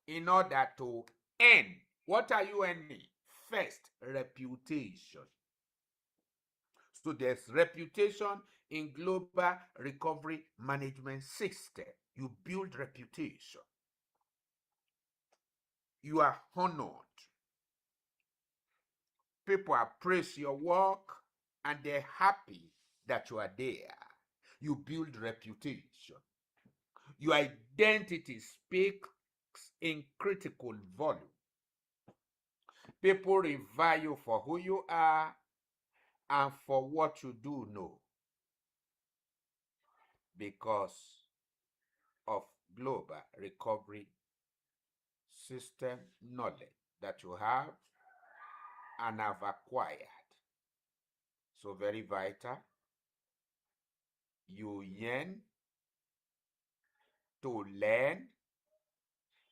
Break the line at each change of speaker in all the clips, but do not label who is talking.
in order to earn. What are you earning? First, reputation. So there's reputation in global recovery management system. You build reputation. You are honored. People appraise your work and they're happy that you are there. You build reputation. Your identity speaks in critical volume. People revere you for who you are and for what you do know because of global recovery system knowledge that you have and have acquired. So very vital. You yearn to learn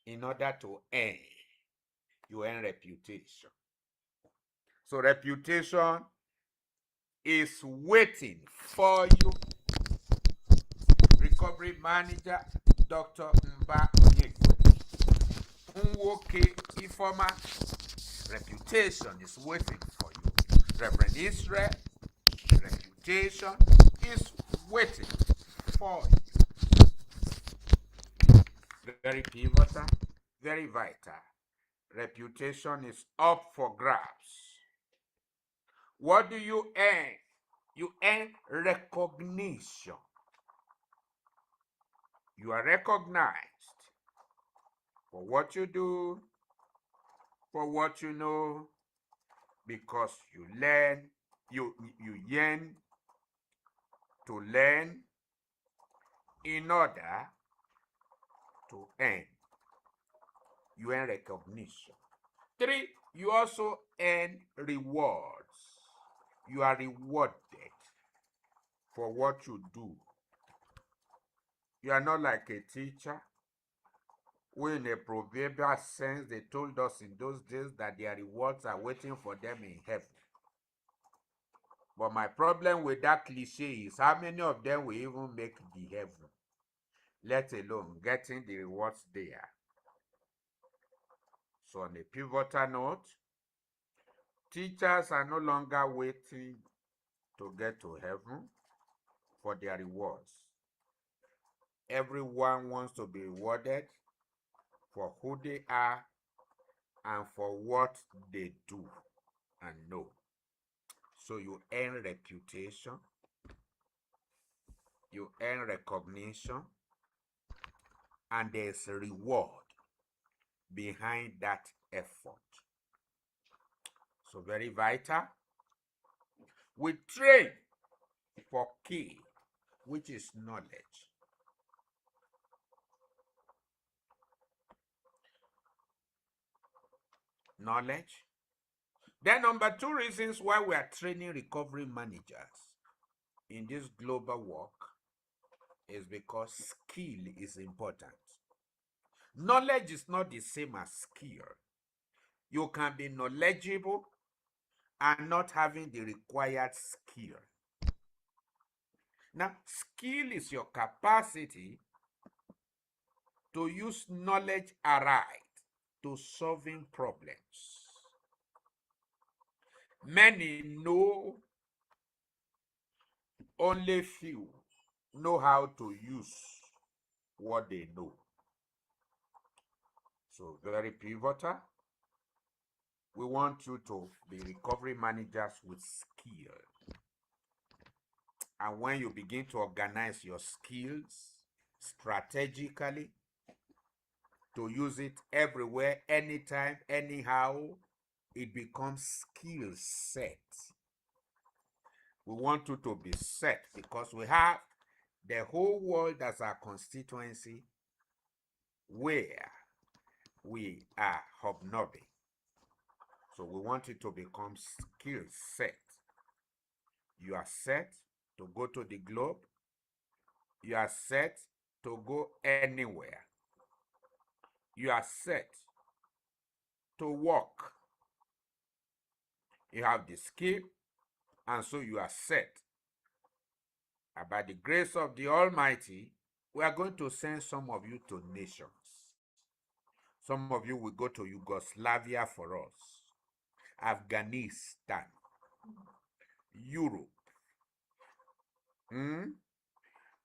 in order to earn. You earn reputation. So reputation is waiting for you. Recovery manager, Dr. Mba Onyekwe. Nwoke Ifoma, reputation is waiting for you. Reverend Israel, reputation is waiting for you. Very pivotal, very vital. Reputation is up for grabs. What do you earn? You earn recognition. You are recognized for what you do, for what you know, because you learn, you yearn to learn in order to earn. You earn recognition. 3, you also earn rewards. You are rewarded for what you do. You are not like a teacher who, in a proverbial sense, they told us in those days that their rewards are waiting for them in heaven. But my problem with that cliche is how many of them will even make the heaven, let alone getting the rewards there. So on a pivotal note, teachers are no longer waiting to get to heaven for their rewards. Everyone wants to be rewarded for who they are and for what they do and know. So you earn reputation, you earn recognition, and there's a reward behind that effort. So very vital. We train for key, which is knowledge. Knowledge. Then number 2 reasons why we are training recovery managers in this global work is because skill is important. Knowledge is not the same as skill. You can be knowledgeable and not having the required skill. Now, skill is your capacity to use knowledge aright to solving problems. Many know, only few know how to use what they know. So very pivotal. We want you to be recovery managers with skill. And when you begin to organize your skills strategically, to use it everywhere, anytime, anyhow, it becomes skill set. We want you to be set because we have the whole world as our constituency where we are hobnobbing. So we want it to become skill set. You are set to go to the globe. You are set to go anywhere. You are set to walk. You have the skill, and so you are set. And by the grace of the Almighty, we are going to send some of you to nations. Some of you will go to Yugoslavia for us, Afghanistan, Europe.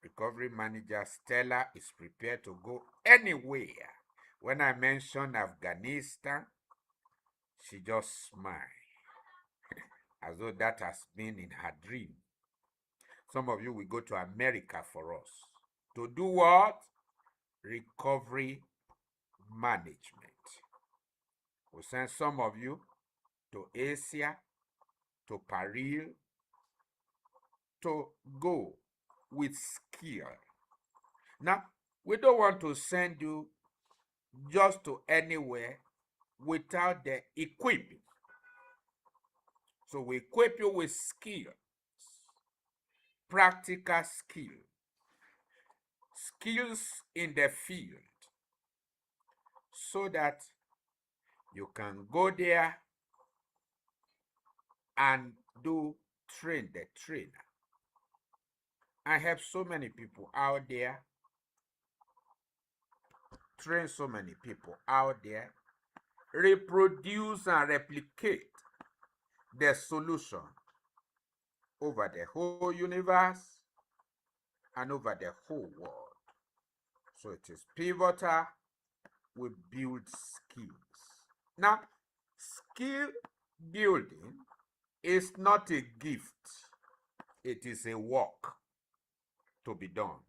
Recovery manager Stella is prepared to go anywhere. When I mention Afghanistan, she just smiled, as though that has been in her dream. Some of you will go to America for us. To do what? Recovery management. We'll send some of you to Asia, to Paris, to go with skill. Now, we don't want to send you just to anywhere without the equipping. So we equip you with skills, practical skills in the field, so that you can go there and train the trainer. I have so many people out there, train so many people out there, reproduce and replicate the solution over the whole universe and over the whole world. So it is pivotal we build skills. Now, skill building is not a gift, it is a work to be done.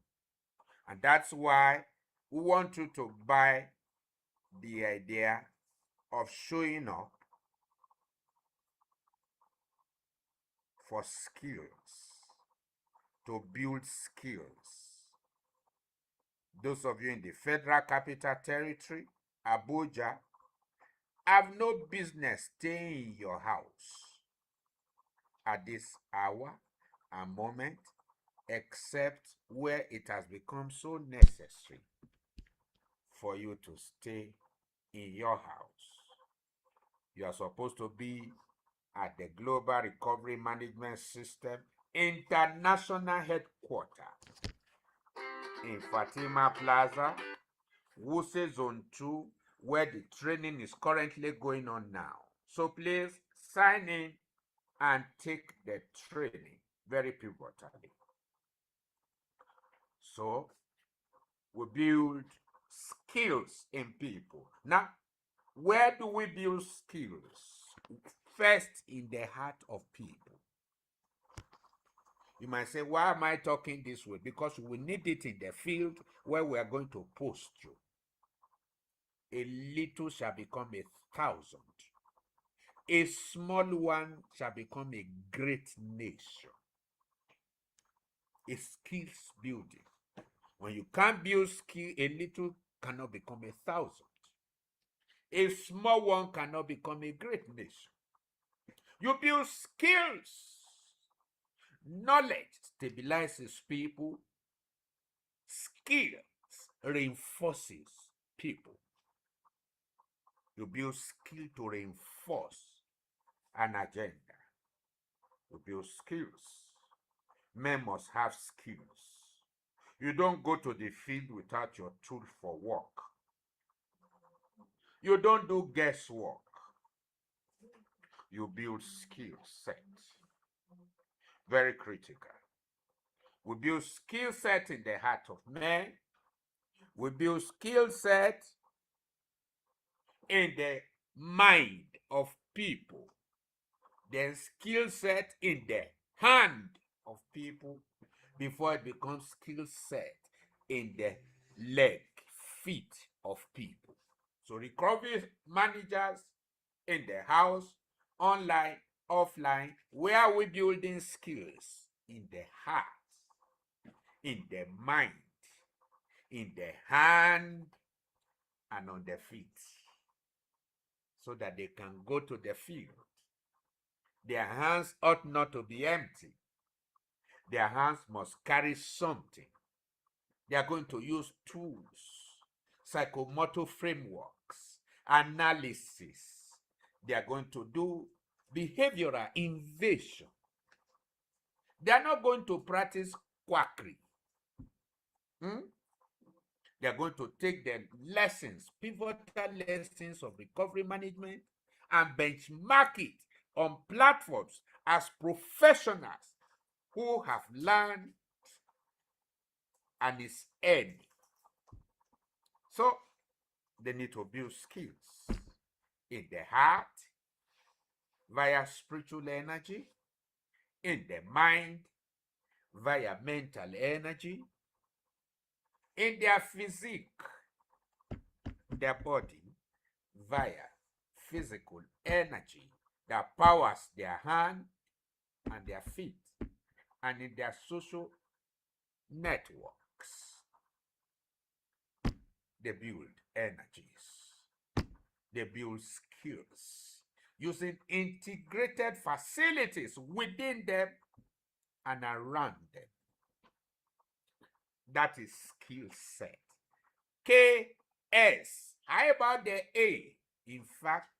And that's why we want you to buy the idea of showing up for skills, to build skills. Those of you in the Federal Capital Territory, Abuja, have no business staying in your house at this hour and moment, except where it has become so necessary for you to stay in your house. You are supposed to be at the Global Recovery Management System International Headquarters in Fatima Plaza, Wuse Zone 2, where the training is currently going on now. So please sign in and take the training very pivotally. So we build skills in people. Now, where do we build skills? First, in the heart of people. You might say, why am I talking this way? Because we need it in the field where we are going to post you. A little shall become 1,000. A small one shall become a great nation. A skills building. When you can't build skill, a little cannot become 1,000. A small one cannot become a great nation. You build skills. Knowledge stabilizes people. Skills reinforces people. You build skill to reinforce an agenda. You build skills. Men must have skills. You don't go to the field without your tool for work. You don't do guesswork. You build skill set. Very critical. We build skill set in the heart of men. We build skill set in the mind of people. Then skill set in the hand of people before it becomes skill set in the leg, feet of people. So recovery managers in the house, online, offline, where are we building skills? In the heart, in the mind, in the hand, and on the feet, so that they can go to the field. Their hands ought not to be empty. Their hands must carry something. They are going to use tools, psychomotor frameworks, analysis. They are going to do behavioral invasion. They are not going to practice quackery. They're going to take the lessons, pivotal lessons of recovery management, and benchmark it on platforms as professionals who have learned and is earned. So they need to build skills in the heart via spiritual energy, in the mind via mental energy, in their physique, their body via physical energy that powers their hand and their feet, and in their social networks. They build energies, they build skills using integrated facilities within them and around them. That is skill set. KS. How about the A? In fact,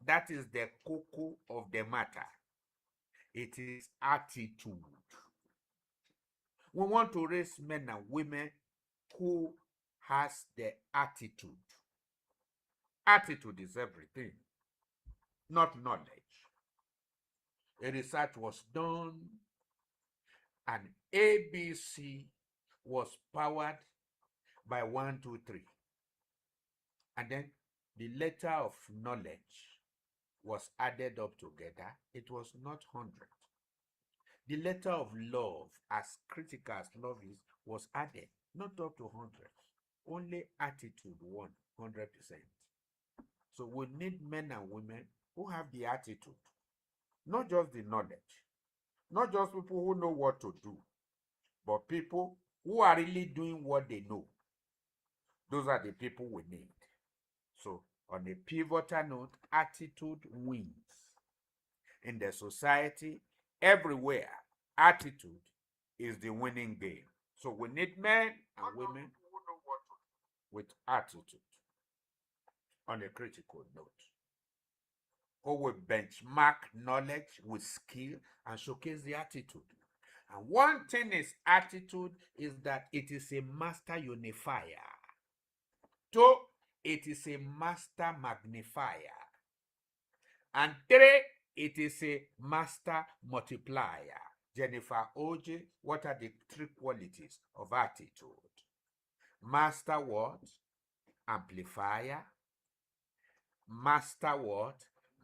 that is the cocoa of the matter. It is attitude. We want to raise men and women who has the attitude. Attitude is everything, not knowledge. A research was done and ABC was powered by 1, 2, 3. And then the letter of knowledge was added up together. It was not 100. The letter of love, as critical as love is, was added, not up to 100. Only attitude won 100%. So we need men and women who have the attitude, not just the knowledge, not just people who know what to do, but people who are really doing what they know. Those are the people we need. So on a pivotal note, attitude wins. In the society, everywhere, attitude is the winning game. So we need men and women with attitude on a critical note, who will benchmark knowledge with skill and showcase the attitude. And one thing is attitude is that it is a master unifier. Two, it is a master magnifier. And three, it is a master multiplier. Jennifer Oje, what are the three qualities of attitude? Master what? Amplifier. Master what?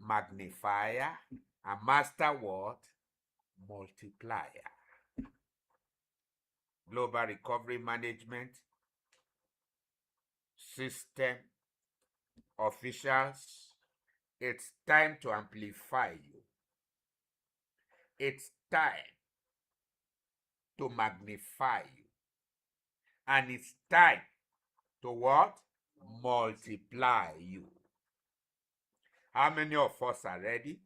Magnifier. And master what? Multiplier. Global Recovery Management System officials, it's time to amplify you. It's time to magnify you. And it's time to what? Multiply you. How many of us are ready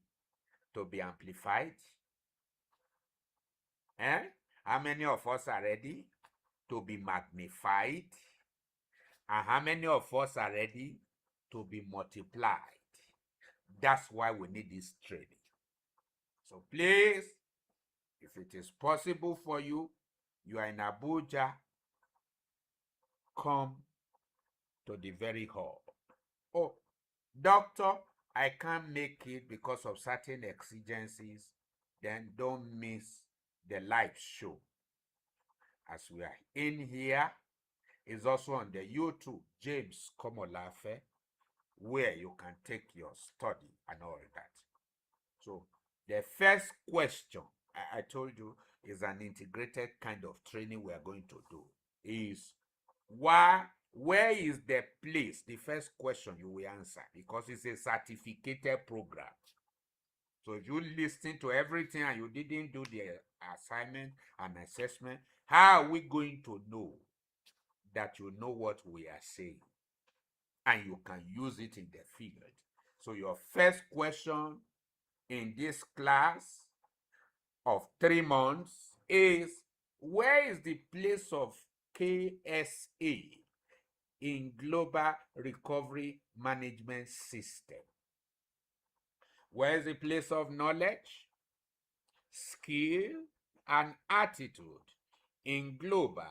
to be amplified? How many of us are ready to be magnified? And how many of us are ready to be multiplied? That's why we need this training. So please, if it is possible for you, you are in Abuja, come to the very hall. Oh, doctor, I can't make it because of certain exigencies. Then don't miss the live show. As we are in here, is also on the YouTube, James Komolafe, where you can take your study and all that. So the first question I told you is an integrated kind of training we are going to do. Is where is the place? The first question you will answer, because it's a certificated program. So if you listen to everything and you didn't do the assignment and assessment, how are we going to know that you know what we are saying and you can use it in the field? So your first question in this class of 3 months is, where is the place of KSA in Global Recovery Management System? Where is the place of knowledge, skill, and attitude in Global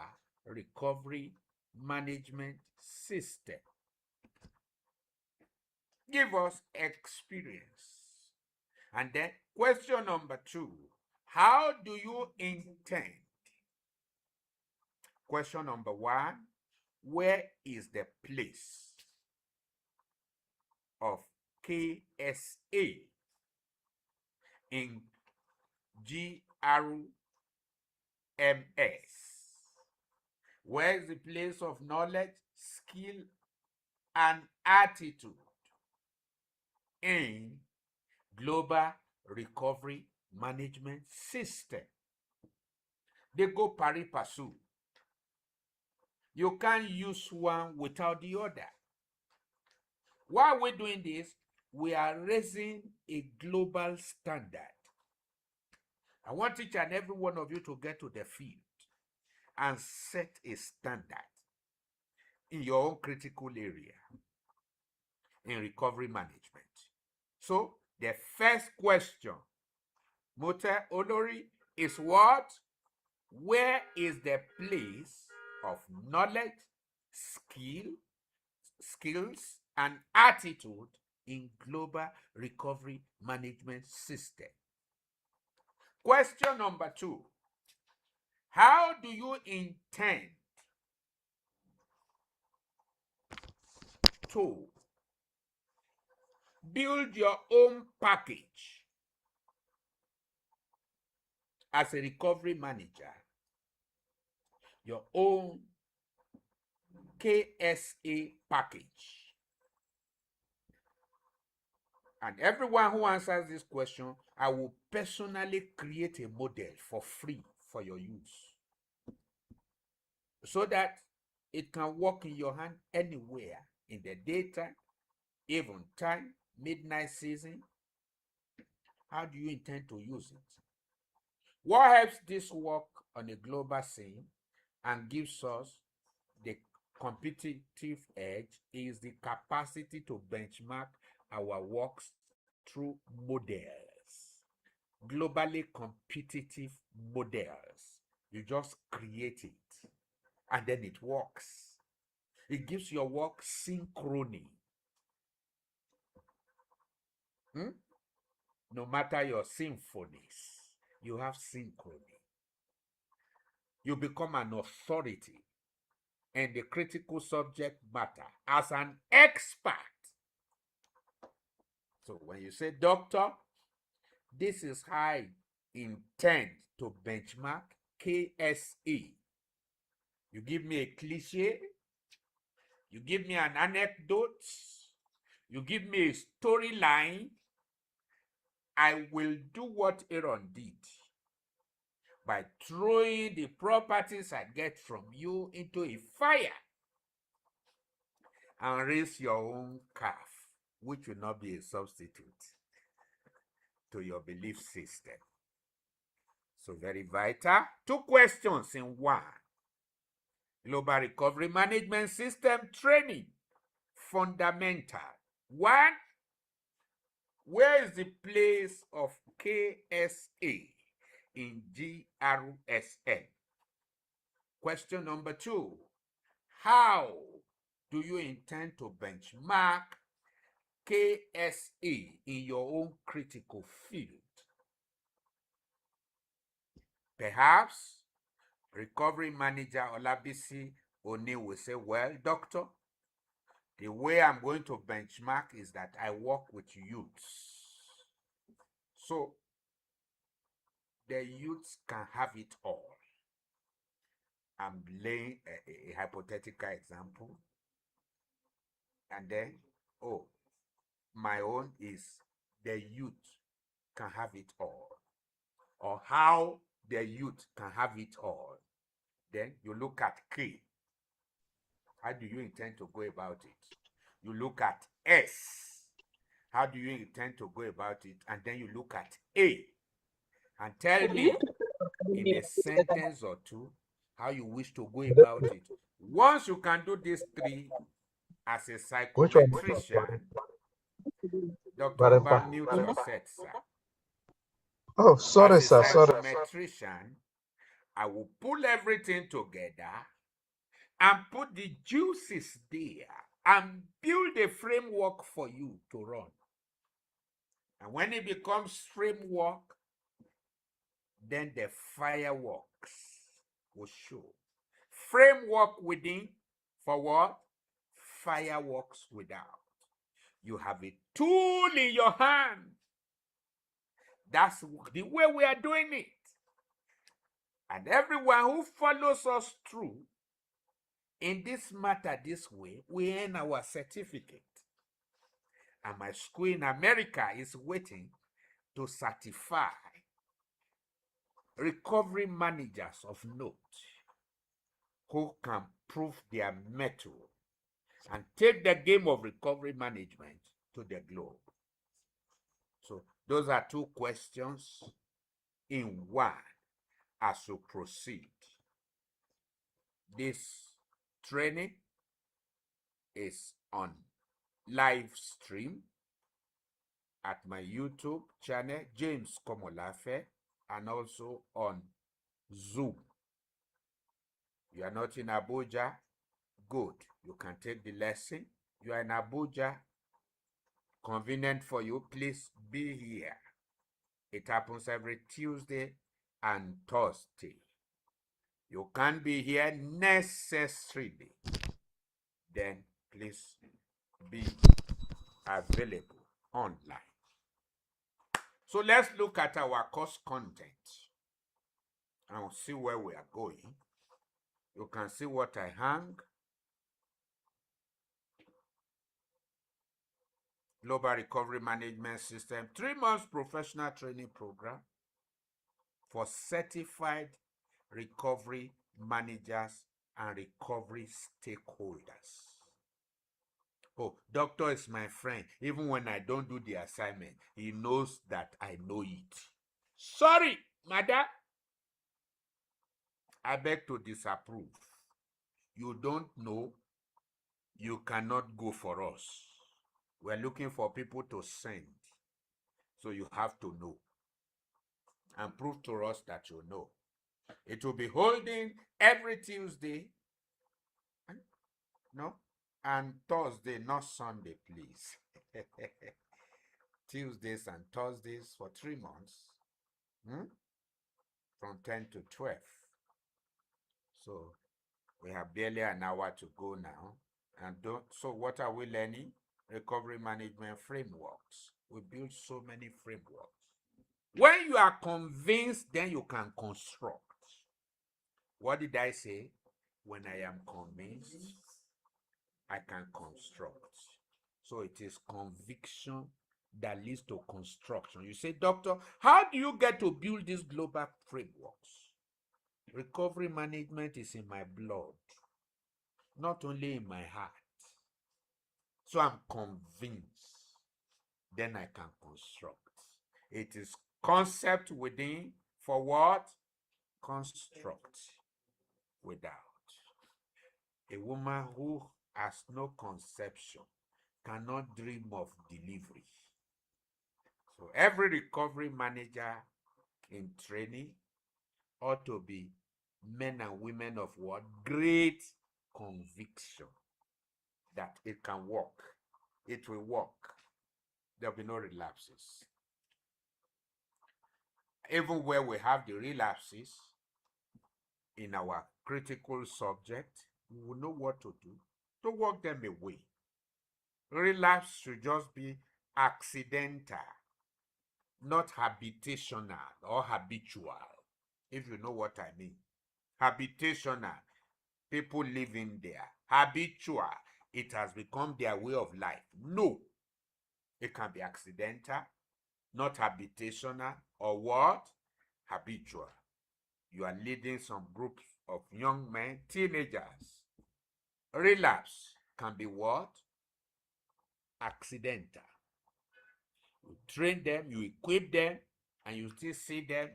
Recovery management system. Give us experience. And then question number 2, how do you intend? Question number 1, where is the place of KSA in GRMS? Where is the place of knowledge, skill, and attitude in Global Recovery Management System? They go pari passu. You can't use one without the other. Why are we doing this? We are raising a global standard. I want each and every one of you to get to the field and set a standard in your own critical area in recovery management. So the first question, Mote Olori, is what? Where is the place of knowledge, skills, and attitude in Global Recovery Management System? Question number 2, how do you intend to build your own package as a recovery manager, your own KSA package? And everyone who answers this question, I will personally create a model for free for your use, so that it can work in your hand anywhere, in the daytime, even time, midnight season. How do you intend to use it? What helps this work on a global scene and gives us the competitive edge is the capacity to benchmark our works through models, globally competitive models. You just create it and then it works. It gives your work synchrony. No matter your symphonies, you have synchrony. You become an authority in the critical subject matter as an expert. So when you say, doctor, this is how I intend to benchmark KSA, you give me a cliche, you give me an anecdote, you give me a storyline, I will do what Aaron did by throwing the properties I get from you into a fire and raise your own calf, which will not be a substitute to your belief system. So very vital. 2 questions in one. Global Recovery Management System training. Fundamental. 1, where is the place of KSA in GRSM? Question number 2, how do you intend to benchmark KSA in your own critical field? Perhaps recovery manager Olabisi Oni will say, well, doctor, the way I'm going to benchmark is that I work with youths. So the youths can have it all. I'm laying a hypothetical example. And then, my own is the youth can have it all. Or how the youth can have it all. Then you look at K. How do you intend to go about it? You look at S. How do you intend to go about it? And then you look at A. And tell me in a sentence or 2 how you wish to go about it. Once you can do these 3 as a psychometrician, Dr. Mba, mute your set, sir.
Oh, sorry, sir.
As a psychometrician, I will pull everything together and put the juices there and build a framework for you to run. And when it becomes framework, then the fireworks will show. Framework within for what? Fireworks without. You have a tool in your hand. That's the way we are doing it. And everyone who follows us through in this matter this way, we earn our certificate. And my school in America is waiting to certify recovery managers of note who can prove their mettle and take the game of recovery management to the globe. So those are two questions in one as you proceed. This training is on live stream at my YouTube channel, James Komolafe, and also on Zoom. You are not in Abuja? Good. You can take the lesson. You are in Abuja? Convenient for you, please be here. It happens every Tuesday and Thursday. You can't be here necessarily. Then please be available online. So let's look at our course content and see where we are going. You can see what I hang. Global Recovery Management System, 3 months professional training program for certified recovery managers and recovery stakeholders. Oh, doctor is my friend. Even when I don't do the assignment, he knows that I know it. Sorry, madam. I beg to disapprove. You don't know, you cannot go for us. We're looking for people to send. So you have to know and prove to us that you know. It will be holding every Tuesday, no, and Thursday, not Sunday, please. Tuesdays and Thursdays for 3 months, from 10 to 12. So we have barely an hour to go now. And so what are we learning? Recovery management frameworks. We build so many frameworks. When you are convinced, then you can construct. What did I say? When I am convinced, I can construct. So it is conviction that leads to construction. You say, doctor, how do you get to build these global frameworks? Recovery management is in my blood, not only in my heart. So I'm convinced, then I can construct. It is concept within for what? Construct without. A woman who has no conception cannot dream of delivery. So every recovery manager in training ought to be men and women of what? Great conviction that it can work. It will work. There will be no relapses. Even where we have the relapses in our critical subject, we will know what to do to work them away. Relapse should just be accidental, not habitational or habitual, if you know what I mean. Habitational, people living there. Habitual, it has become their way of life. No, it can be accidental, not habitational, or what? Habitual. You are leading some groups of young men, teenagers. Relapse can be what? Accidental. You train them, you equip them, and you still see them.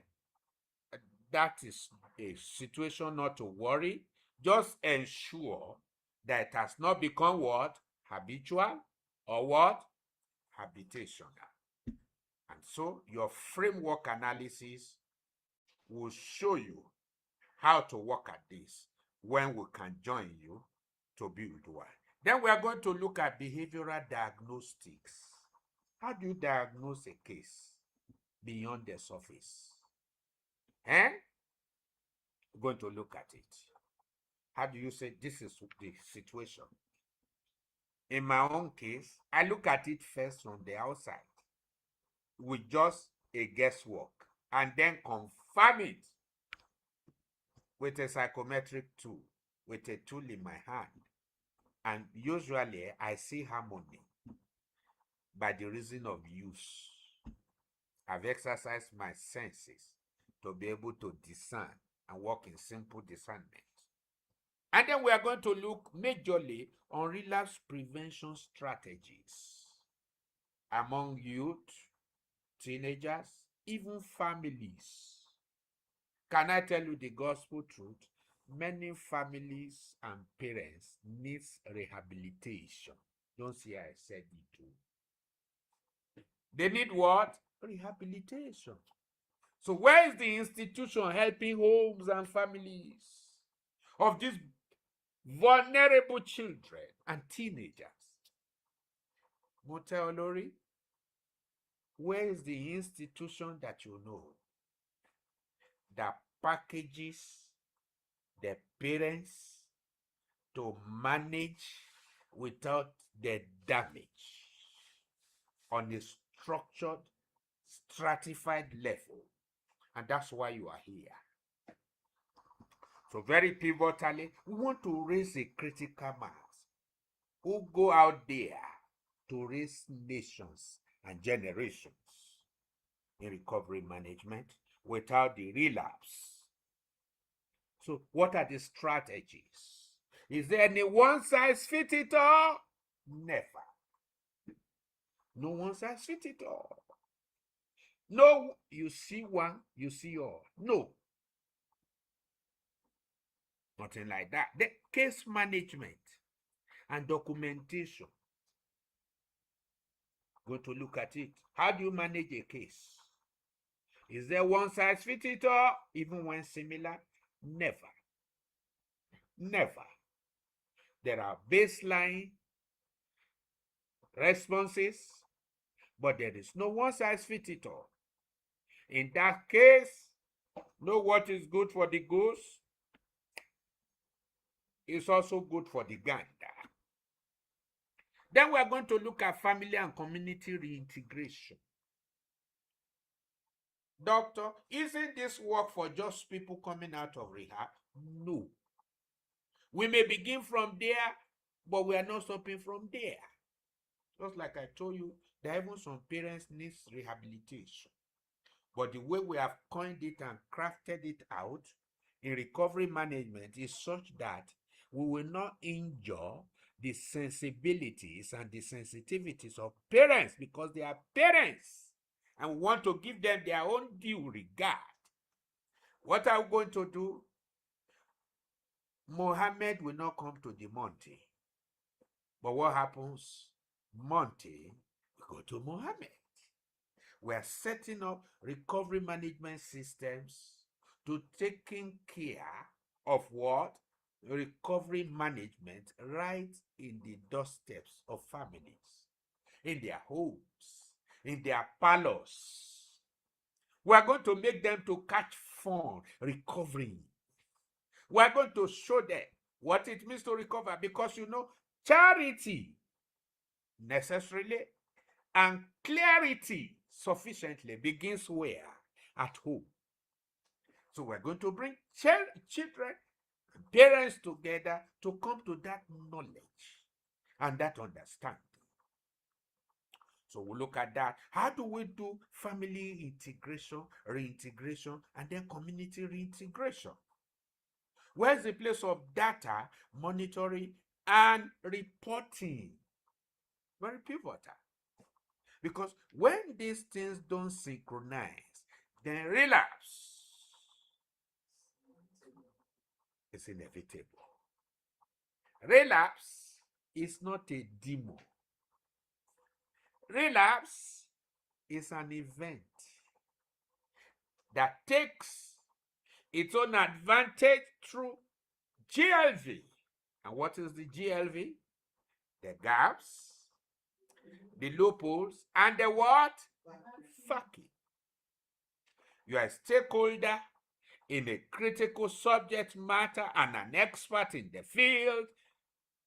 That is a situation not to worry. Just ensure that it has not become what? Habitual or what? Habitational. And so your framework analysis will show you how to work at this. when we can join you to build one. Then we are going to look at behavioral diagnostics. How do you diagnose a case beyond the surface? We're going to look at it. How do you say this is the situation? In my own case, I look at it first from the outside with just a guesswork and then confirm it with a psychometric tool, with a tool in my hand. And usually I see harmony by the reason of use. I've exercised my senses to be able to discern and work in simple discernment. And then we are going to look majorly on relapse prevention strategies among youth, teenagers, even families. Can I tell you the gospel truth? Many families and parents need rehabilitation. Don't see I said it too. They need what? Rehabilitation. So where is the institution helping homes and families of these vulnerable children and teenagers? Motel Olori, where is the institution that you know that packages the parents to manage without the damage on a structured, stratified level? And that's why you are here. So very pivotally, we want to raise a critical mass who go out there to raise nations and generations in recovery management without the relapse. So what are the strategies? Is there any one size fit it all? Never. No one size fit it all. No, you see one, you see all. No. Nothing like that. The case management and documentation. Go to look at it. How do you manage a case? Is there one size fit it all, even when similar? Never. Never. There are baseline responses, but there is no one size fit it all. In that case, know what is good for the goose is also good for the gander. Then we are going to look at family and community reintegration. Doctor, isn't this work for just people coming out of rehab? No. We may begin from there, but we are not stopping from there. Just like I told you, there are even some parents need rehabilitation. But the way we have coined it and crafted it out in recovery management is such that we will not injure the sensibilities and the sensitivities of parents, because they are parents and we want to give them their own due regard. What are we going to do? Mohammed will not come to the Monte. But what happens? Monte will go to Mohammed. We are setting up recovery management systems to taking care of what? Recovery management right in the doorsteps of families, in their homes, in their parlors. We are going to make them to catch fun recovering. We are going to show them what it means to recover, because you know, charity necessarily and clarity sufficiently begins where? At home. So we're going to bring children and parents together to come to that knowledge and that understanding. So we'll look at that. How do we do family integration, reintegration, and then community reintegration? Where's the place of data, monitoring, and reporting? Very pivotal. Because when these things don't synchronize, then relapse is inevitable. Relapse is not a demon. Relapse is an event that takes its own advantage through GLV. And what is the GLV? The gaps, the loopholes, and the what? Fucking. You are a stakeholder in a critical subject matter and an expert in the field.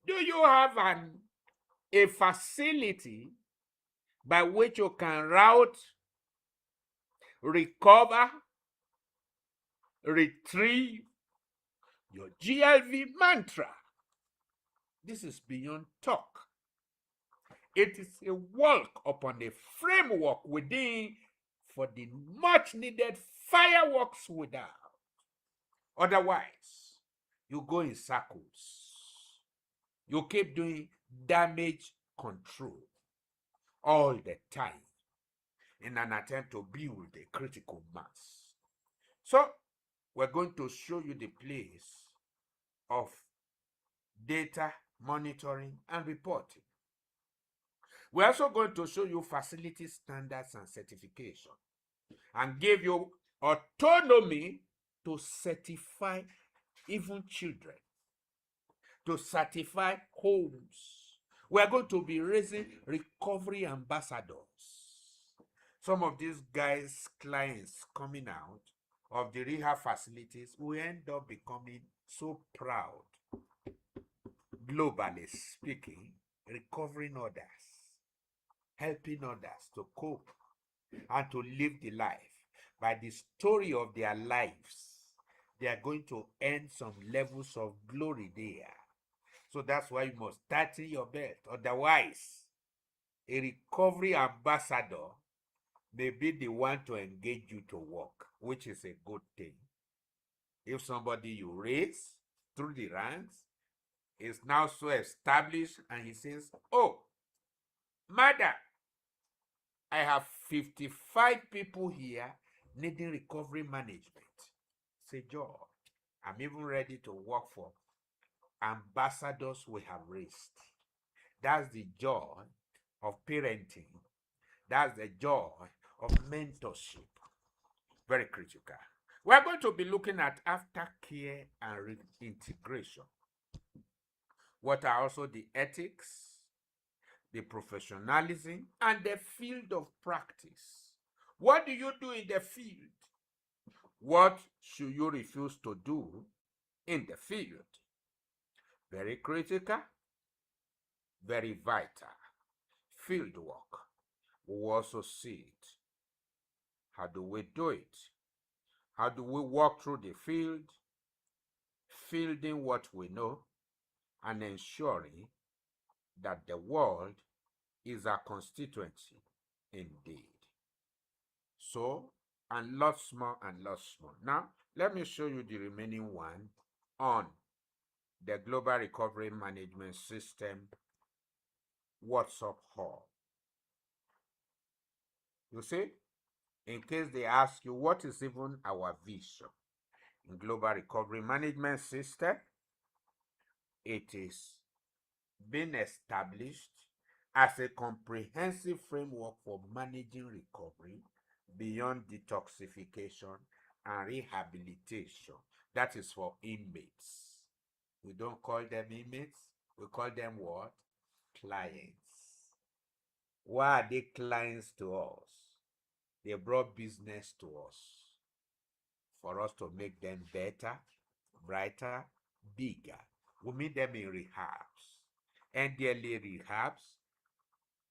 Do you have a facility by which you can route, recover, retrieve your GLV mantra? This is beyond talk. It is a work upon a framework within for the much needed fireworks without. Otherwise, you go in circles. You keep doing damage control all the time in an attempt to build a critical mass. So, we're going to show you the place of data monitoring and reporting. We're also going to show you facility standards and certification and give you autonomy to certify even children, to certify homes. We're going to be raising recovery ambassadors. Some of these guys, clients coming out of the rehab facilities will end up becoming so proud, globally speaking, recovering others, helping others to cope and to live the life. By the story of their lives, they are going to earn some levels of glory there. So that's why you must tighten your belt. Otherwise, a recovery ambassador may be the one to engage you to work, which is a good thing. If somebody you raise through the ranks is now so established and he says, oh, madam, I have 55 people here needing recovery management. Say, Joe, I'm even ready to work for ambassadors we have raised. That's the joy of parenting. That's the joy of mentorship. Very critical. We're going to be looking at aftercare and reintegration. What are also the ethics, the professionalism, and the field of practice? What do you do in the field? What should you refuse to do in the field? Very critical, very vital. Field work. We will also see it. How do we do it? How do we walk through the field, fielding what we know, and ensuring that the world is our constituency indeed? So, and lots more and lots more. Now, let me show you the remaining one on the Global Recovery Management System WhatsApp Hub. You see, in case they ask you what is even our vision in Global Recovery Management System, it is being established as a comprehensive framework for managing recovery beyond detoxification and rehabilitation. That is for inmates. We don't call them inmates, we call them what? Clients. Why are they clients to us? They brought business to us for us to make them better, brighter, bigger. We meet them in rehabs, NDLA rehabs,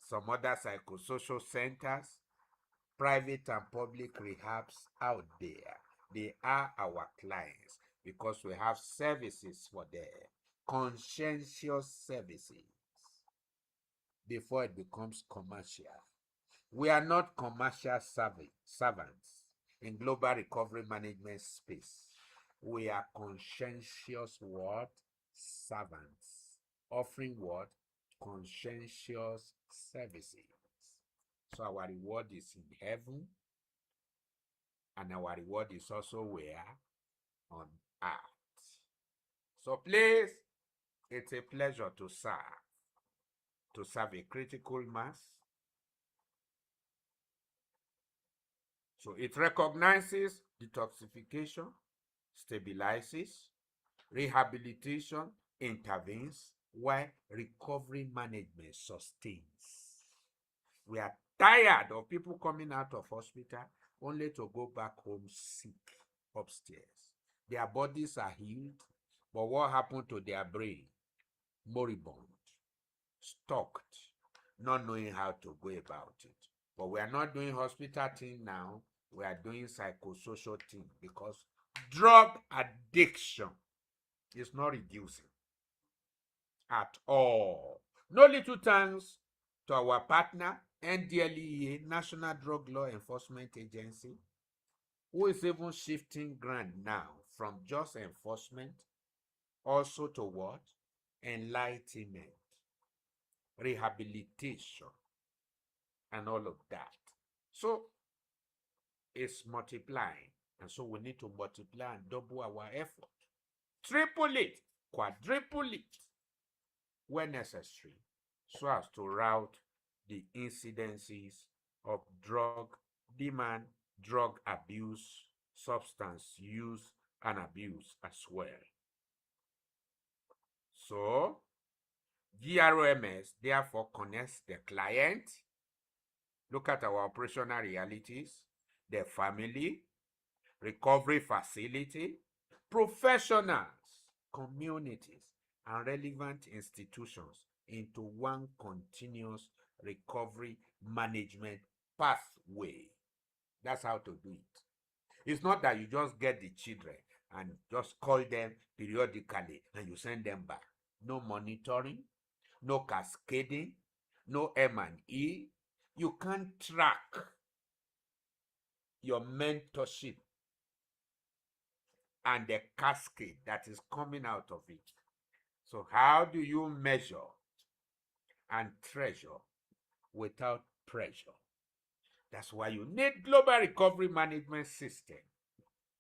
some other psychosocial centers, private and public rehabs out there. They are our clients because we have services for them, conscientious services, before it becomes commercial. We are not commercial servants in global recovery management space. We are conscientious what? Servants. Offering what? Conscientious services. So our reward is in heaven, and our reward is also where? On earth. So please, it's a pleasure to serve a critical mass. So it recognizes detoxification, stabilizes, Rehabilitation intervenes while recovery management sustains. We are tired of people coming out of hospital only to go back home sick upstairs. Their bodies are healed, but what happened to their brain? Moribund, stuck, not knowing how to go about it. But we are not doing hospital thing now. We are doing psychosocial thing because drug addiction is not reducing at all. No little thanks to our partner, NDLEA, National Drug Law Enforcement Agency, who is even shifting ground now from just enforcement also to what? Enlightenment, rehabilitation, and all of that. So it's multiplying. And so we need to multiply and double our effort. Triple it, quadruple it when necessary, so as to route the incidences of drug demand, drug abuse, substance use, and abuse as well. So, GROMS therefore connects the client, look at our operational realities, the family, recovery facility, professionals, communities, and relevant institutions into one continuous recovery management pathway. That's how to do it. It's not that you just get the children and just call them periodically and you send them back. No monitoring, no cascading, no M&E. You can't track your mentorship and the cascade that is coming out of it. So how do you measure and treasure without pressure? That's why you need global recovery management system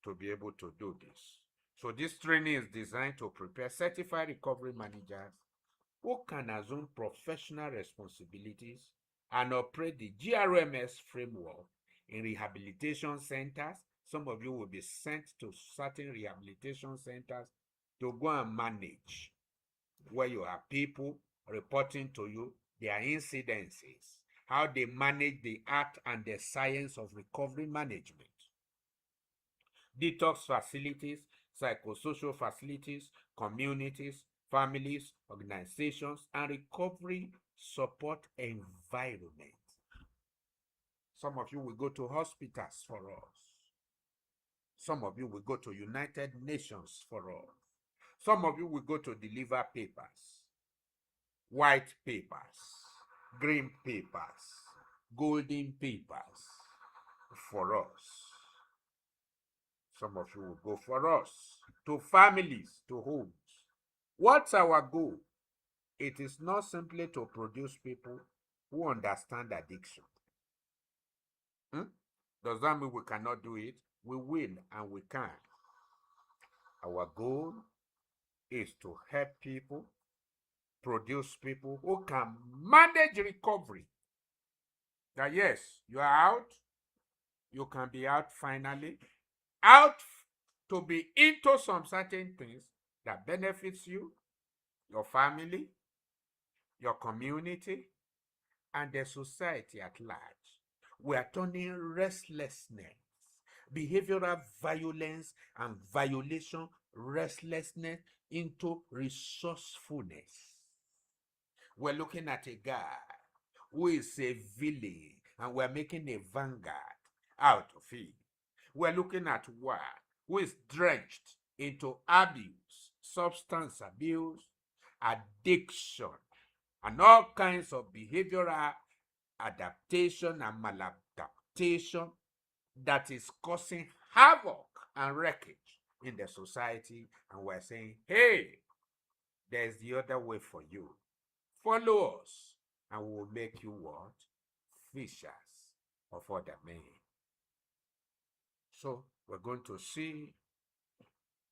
to be able to do this. So this training is designed to prepare certified recovery managers who can assume professional responsibilities and operate the GRMS framework in rehabilitation centers. Some of you will be sent to certain rehabilitation centers to go and manage, where you have people reporting to you their incidences, how they manage the art and the science of recovery management. Detox facilities, psychosocial facilities, communities, families, organizations, and recovery support environment. Some of you will go to hospitals for us. Some of you will go to United Nations for us. Some of you will go to deliver papers, white papers, green papers, golden papers for us. Some of you will go for us, to families, to homes. What's our goal? It is not simply to produce people who understand addiction. Does that mean we cannot do it? We will and we can. Our goal is to help people, produce people who can manage recovery. That yes, you are out, you can be out finally, out to be into some certain things that benefits you, your family, your community, and the society at large. We are turning restlessness, behavioral violence and violation, restlessness into resourcefulness. We're looking at a guy who is a villain and we're making a vanguard out of him. We're looking at one who is drenched into abuse, substance abuse, addiction, and all kinds of behavioral adaptation and maladaptation that is causing havoc and wreckage in the society. And we're saying, hey, there's the other way for you. Follow us, and we'll make you what? Fishers of other men. So we're going to see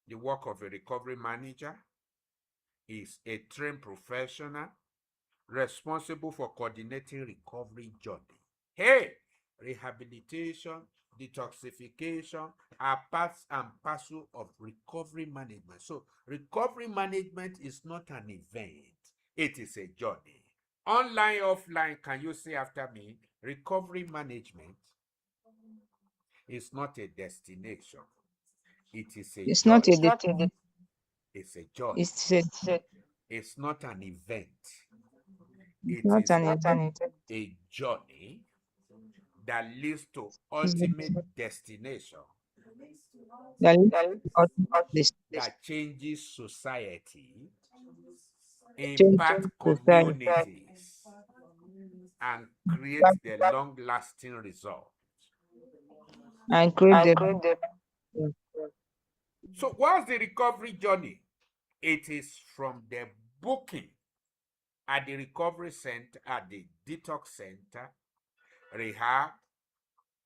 the work of a recovery manager is a trained professional responsible for coordinating recovery journey. Hey, rehabilitation, detoxification are parts and parcel of recovery management. So recovery management is not an event, it is a journey. Online, offline, can you say after me? Recovery management is not a destination, it is a
It's not
journey.
a destination.
It's a journey. It's not an event, it
not
is
an event.
a journey that leads to ultimate destination
That leads to ultimate destination,
that changes society,
change
impact
society,
communities, and create the long-lasting result.
and create the
So what's the recovery journey? It is from the booking at the recovery center, at the detox center, rehab,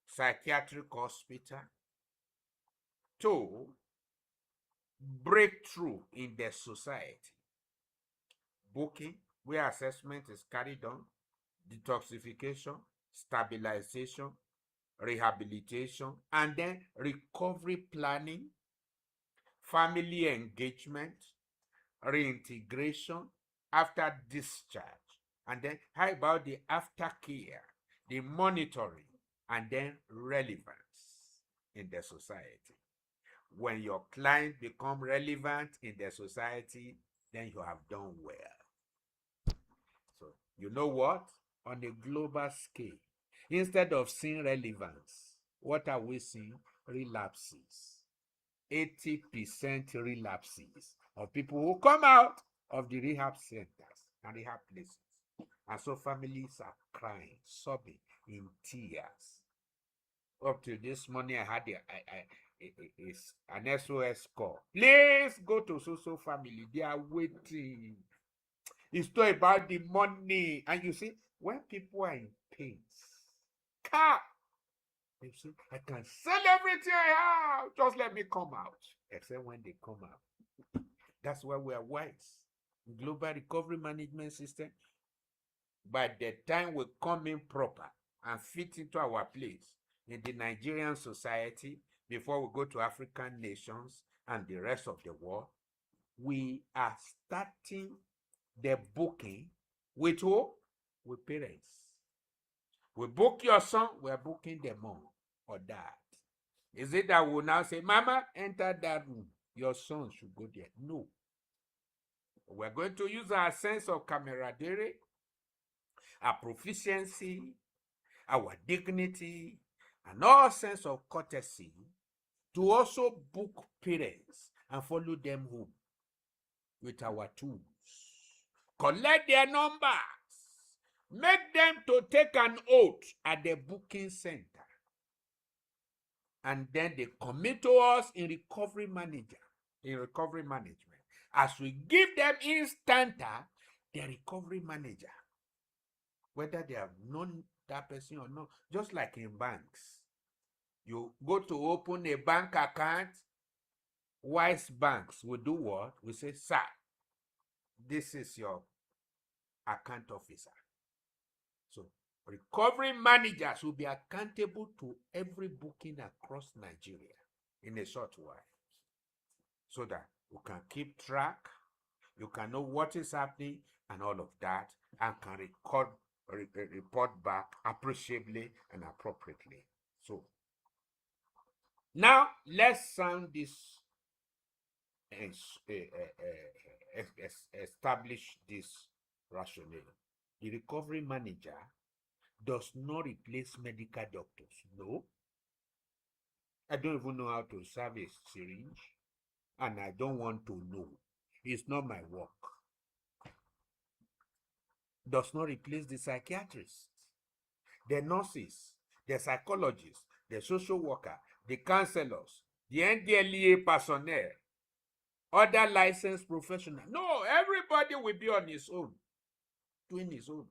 psychiatric hospital, to breakthrough in the society. Booking, where assessment is carried on, detoxification, stabilization, rehabilitation, and then recovery planning, family engagement, reintegration after discharge. And then how about the aftercare, the monitoring, and then relevance in the society? When your client become relevant in the society, then you have done well. So you know what? On a global scale, instead of seeing relevance, what are we seeing? Relapses. 80% relapses of people who come out of the rehab centers and rehab places. And so families are crying, sobbing in tears. Up to this morning, I had an SOS call. Please go to so family. They are waiting. It's not about the money. And you see, when people are in pain, you see, I can sell everything I have. Just let me come out. Except when they come out. That's why we are wise. Global recovery management system, by the time we come in proper and fit into our place in the Nigerian society, before we go to African nations and the rest of the world, we are starting the booking with who? With parents. We book your son, we are booking the mom or dad. Is it that we'll now say, Mama, enter that room, your son should go there? No. We're going to use our sense of camaraderie, our proficiency, our dignity, and all sense of courtesy to also book parents and follow them home with our tools. Collect their numbers. Make them to take an oath at the booking center. And then they commit to us in recovery management. As we give them instanta, the recovery manager, whether they have known that person or not, just like in banks. You go to open a bank account, wise banks will do what? We say, sir, this is your account officer. So recovery managers will be accountable to every booking across Nigeria in a short while, so that you can keep track, you can know what is happening and all of that, and can report back appreciably and appropriately. So now let's sound this establish this rationale. The recovery manager does not replace medical doctors. No. I don't even know how to serve a syringe, and I don't want to know. It's not my work. Does not replace the psychiatrists, the nurses, the psychologists, the social worker, the counselors, the NDLEA personnel, other licensed professionals. No, everybody will be on his own, doing his own.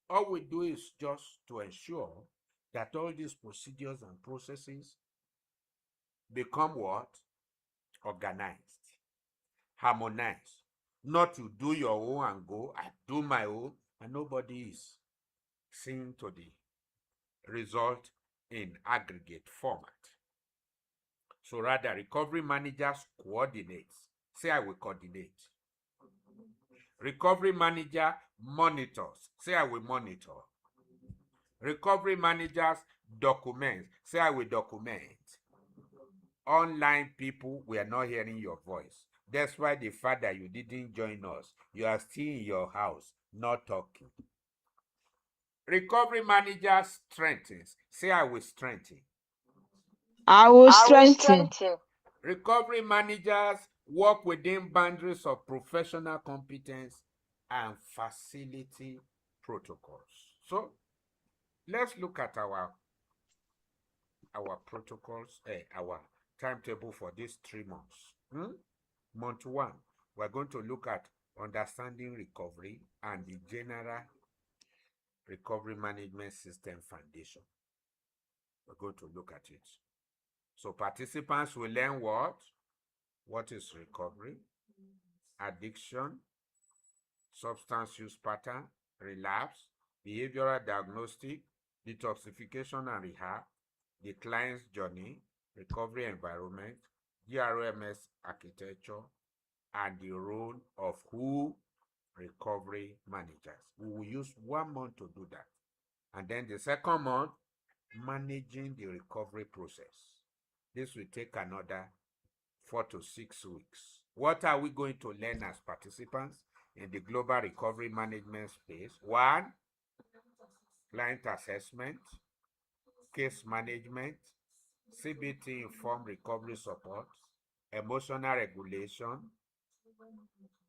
All we do is just to ensure that all these procedures and processes become what? Organized, harmonized. Not to do your own and go, I do my own, and nobody is seeing to the result in aggregate format. So rather, recovery managers coordinate. Say, I will coordinate. Recovery manager monitors. Say, I will monitor. Recovery managers document. Say, I will document. Online people, we are not hearing your voice. That's why the fact that you didn't join us, you are still in your house, not talking. Recovery manager strengthens. Say, I will strengthen.
I will strengthen.
Recovery managers work within boundaries of professional competence and facility protocols. So let's look at our protocols, our timetable for these 3 months. Month 1, we're going to look at understanding recovery and the general recovery management system foundation. We're going to look at it. So participants will learn what is recovery, addiction, substance use pattern, relapse, behavioral diagnostic, detoxification and rehab, the client's journey, recovery environment, GRMS architecture, and the role of who recovery managers. We will use 1 month to do that. And then the second month, managing the recovery process. This will take another 4 to 6 weeks. What are we going to learn as participants in the global recovery management space? 1, client assessment, case management, CBT informed recovery support, emotional regulation,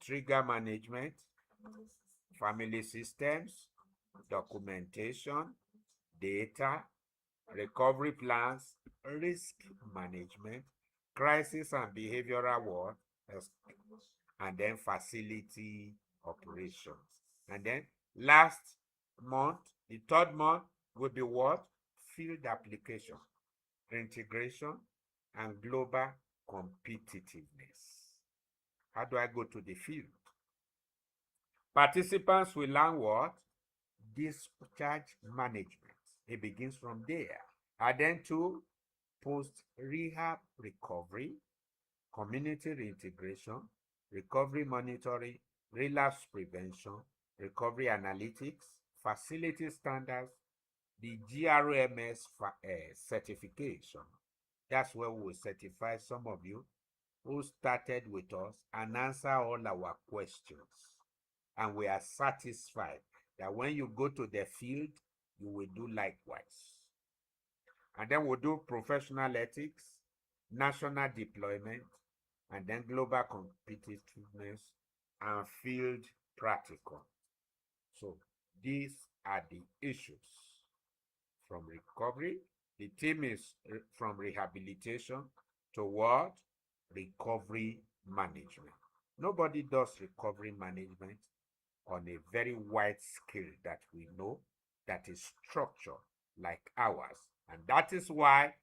trigger management, family systems, documentation, data, recovery plans, risk management, crisis and behavioral work, and then facility operations. And then last month, the 3rd month will be what? Field application, integration, and global competitiveness. How do I go to the field? Participants will learn what? Discharge management. It begins from there. And then to post-rehab recovery, community reintegration, recovery monitoring, relapse prevention, recovery analytics, facility standards, the GRMS certification. That's where we will certify some of you who started with us and answer all our questions. And we are satisfied that when you go to the field, you will do likewise. And then we'll do professional ethics, national deployment, and then global competitiveness and field practical. So these are the issues from recovery. The theme is from rehabilitation to what? Recovery management. Nobody does recovery management on a very wide scale that we know, that is structured like ours. And that is why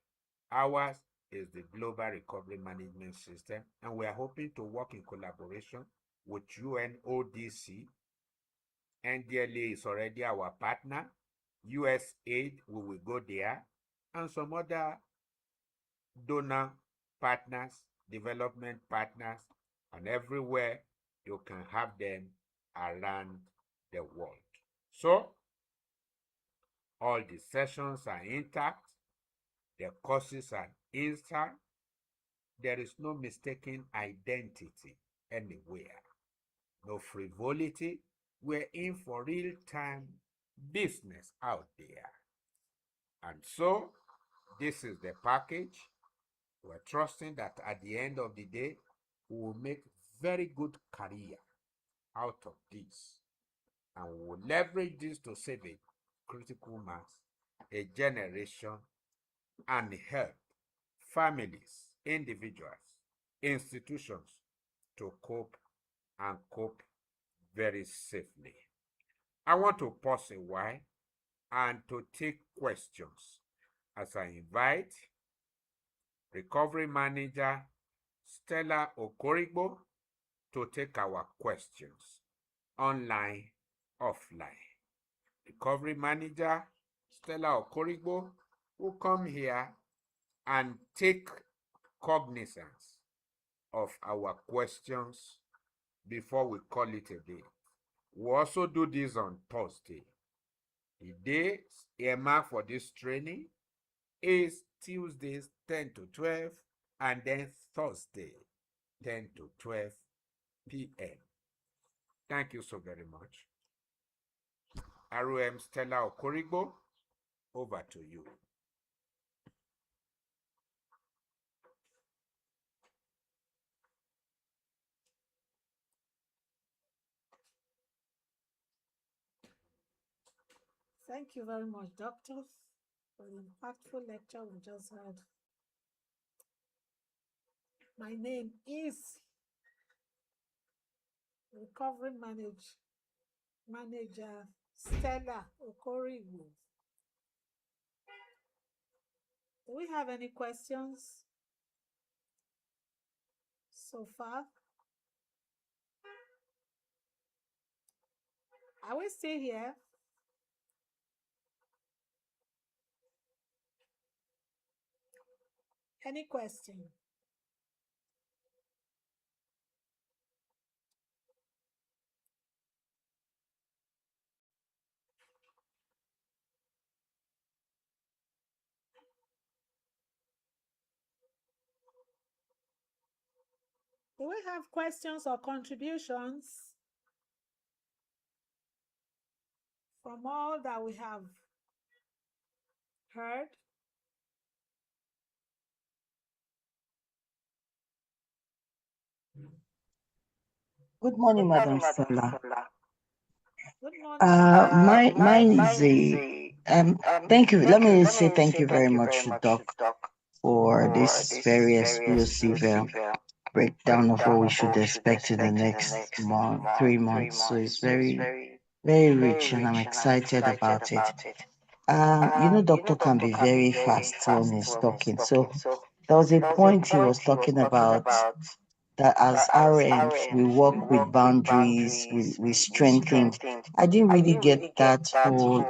ours is the global recovery management system. And we are hoping to work in collaboration with UNODC. NDLA is already our partner. USAID, we will go there. And some other donor partners, development partners, and everywhere you can have them around the world. So, all the sessions are intact, the courses are instant, there is no mistaken identity anywhere, no frivolity. We're in for real-time business out there. And so, this is the package. We're trusting that at the end of the day, we will make very good career out of this. And we will leverage this to save a critical mass, a generation, and help families, individuals, institutions to cope and cope very safely. I want to pause a while and to take questions as I invite recovery manager Stella Okorigbo to take our questions online, offline. Recovery manager Stella Okorigbo, we'll come here and take cognizance of our questions before we call it a day. We'll also do this on Thursday. The days earmarked for this training is Tuesdays 10 to 12 and then Thursday 10 to 12 p.m. Thank you so very much. ROM Stella Okorigbo, over to you.
Thank you very much, doctors, for the impactful lecture we just heard. My name is Recovery Manager Stella Okorigbo. Do we have any questions so far? Are we still here? Any question? Do we have questions or contributions from all that we have heard?
Good morning, Madam Stella.
Good morning.
Mine is thank you. Let me say thank you very much to Doc for this very exclusive breakdown of what we should expect in the next 3 months. So it's very, very rich, and I'm excited about it. Doctor can be very fast when he's talking. So there was a point he was talking about that as RMs, we work with boundaries, we strengthen. I didn't really get that whole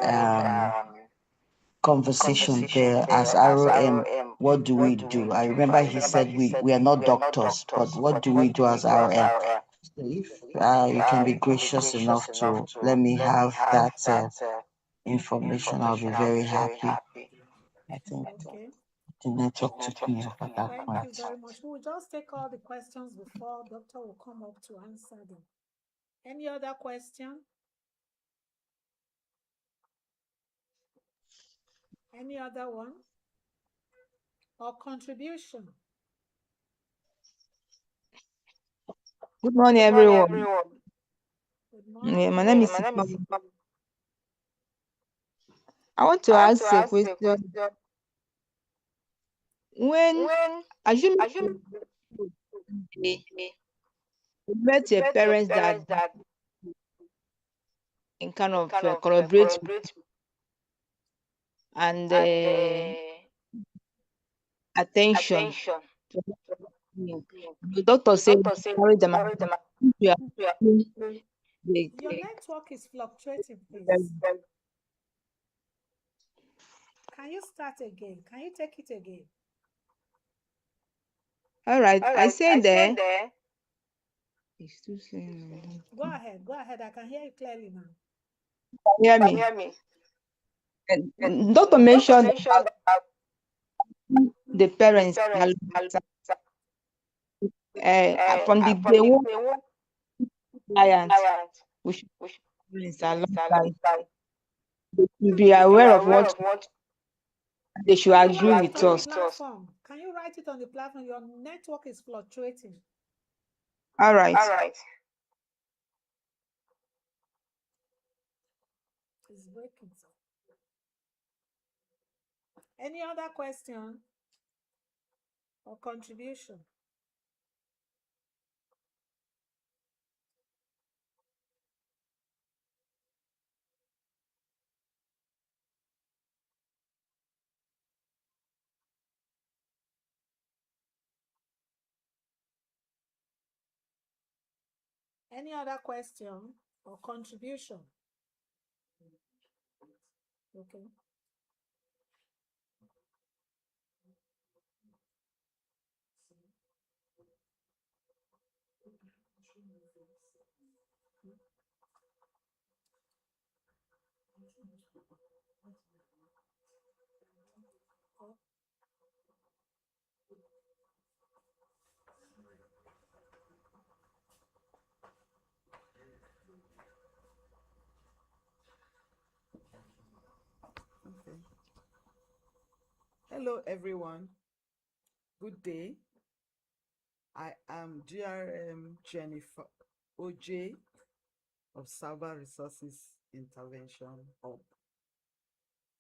conversation there. As RM, what do we do? I remember he said we are not doctors, but what do we do as RM? So if you can be gracious enough to let me have that information, I'll be very happy. I think
Okay.
the network took me off at that
Thank
point.
you very much. We will just take all the questions before Doctor will come up to answer them. Any other question? Any other one? Or contribution?
Good morning, everyone.
Good morning.
Yeah, my name is Sipama. I want to ask a question. When assuming you met your parents that in kind of collaborate and attention. The doctor said carry them out. You are
Your network is fluctuating, please. Can you start again? Can you take it again?
all right. I said there. It's too saying.
Go ahead. Go ahead. I can hear you clearly now.
Hear me. Doctor mentioned about the parents from the day one client, we should be aware of what they should agree with us.
Platform. Can you write it on the platform? Your network is fluctuating.
All right.
It's breaking. Any other question or contribution? Any other question or contribution? Okay.
Okay. Hello, everyone. Good day. I am GRM Jennifer OJ of Cyber Resources Intervention Hub.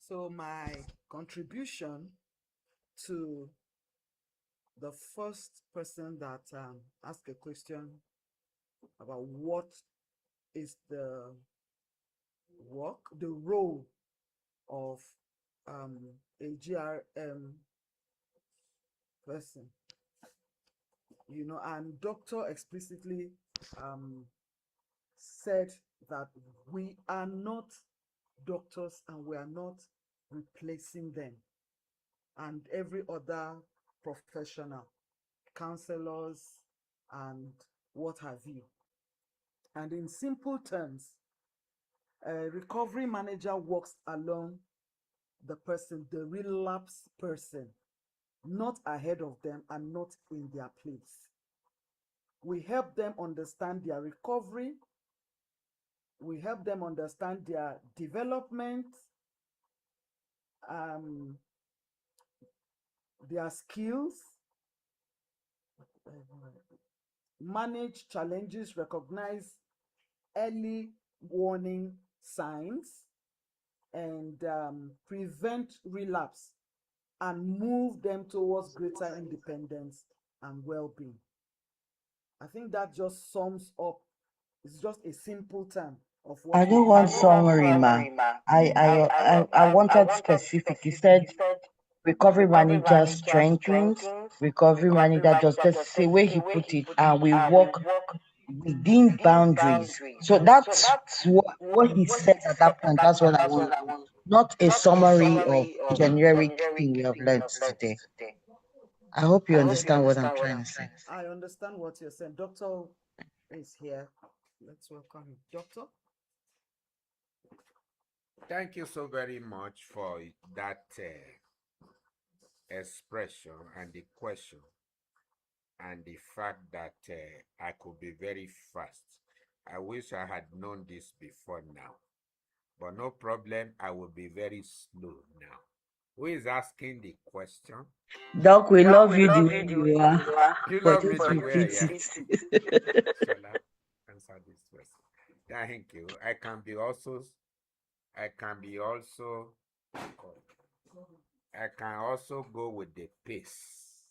So my contribution to the first person that asked a question about what is the the role of a GRM person, and doctor explicitly said that we are not doctors and we are not replacing them and every other professional, counselors, and what have you. And in simple terms, a recovery manager works along the person, the relapse person, not ahead of them and not in their place. We help them understand their recovery. We help them understand their development, their skills, manage challenges, recognize early warning signs, and prevent relapse and move them towards greater independence and well-being. I think that just sums up. It's just a simple term of what
I
we
don't
do.
want summary, ma. I wanted specific. You said recovery manager strengthens, recovery manager does. That's the way he put it, and we work within boundaries. So that's what he said at that point. That's what I want. Not a summary of generic thing we have learned today. I hope you understand what I'm trying to say.
I understand what you're saying. Doctor is here. Let's welcome him. Doctor?
Thank you so very much for that expression and the question, and the fact that I could be very fast. I wish I had known this before now, but no problem. I will be very slow now. Who is asking the question?
Doc, we love you the way you are,
You
but
love me
just
the way
repeat
I am.
it.
Shall I answer this question? Thank you. I can be also I can also go with the pace.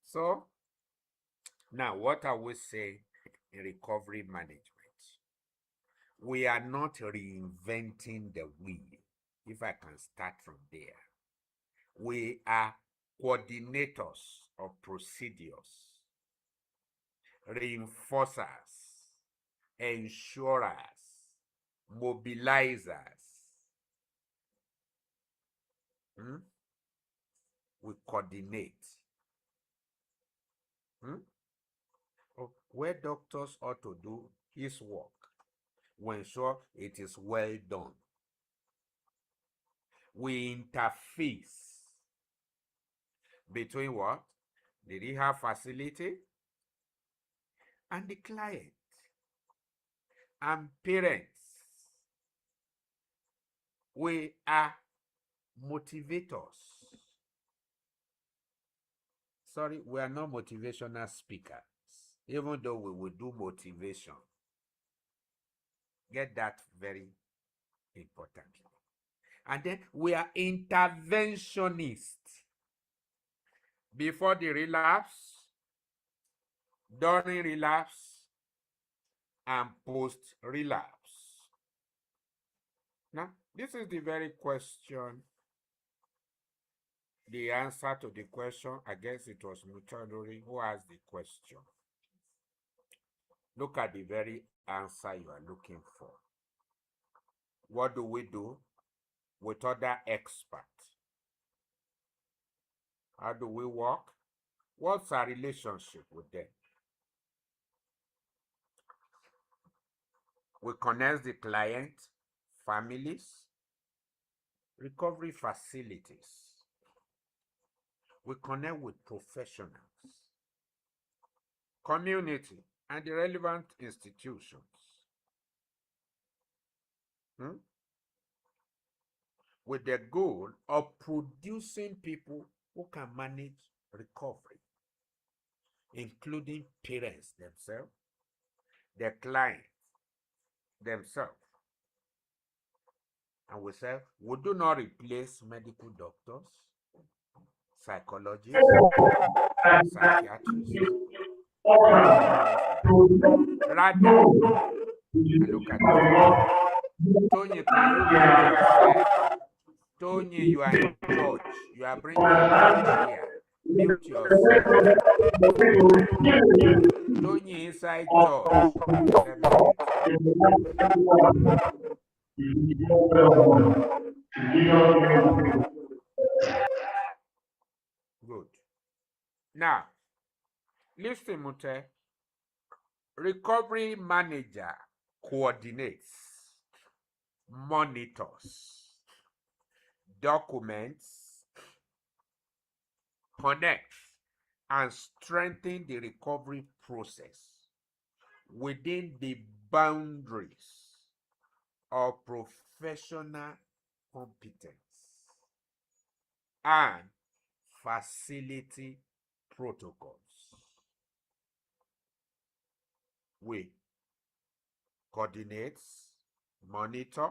So now what I will say in recovery management, we are not reinventing the wheel. If I can start from there, we are coordinators of procedures, reinforcers, insurers, mobilizers. We coordinate. Where doctors ought to do his work, we ensure it is well done. We interface between what? The rehab facility and the client and parents. We are motivators. Sorry, we are not motivational speakers, even though we will do motivation. Get that very importantly. And then we are interventionists. Before the relapse, during relapse, and post-relapse. Now, this is the very question, the answer to the question. I guess it was Mutanuri who asked the question. Look at the very answer you are looking for. What do we do with other experts? How do we work? What's our relationship with them? We connect the client, families, recovery facilities. We connect with professionals, community, and the relevant institutions. With the goal of producing people who can manage recovery, including parents themselves, the clients themselves. And we say, we do not replace medical doctors, psychologists, psychiatrists, rather, and look at this. Tony, can you mute yourself? Tony, you are in church. You are bringing noise here. Mute yourself. Tony inside church. Let me Good. Now, listen, Mute. Recovery manager coordinates, monitors, documents, connects, and strengthens the recovery process within the boundaries of professional competence and facility protocols. We coordinate, monitor,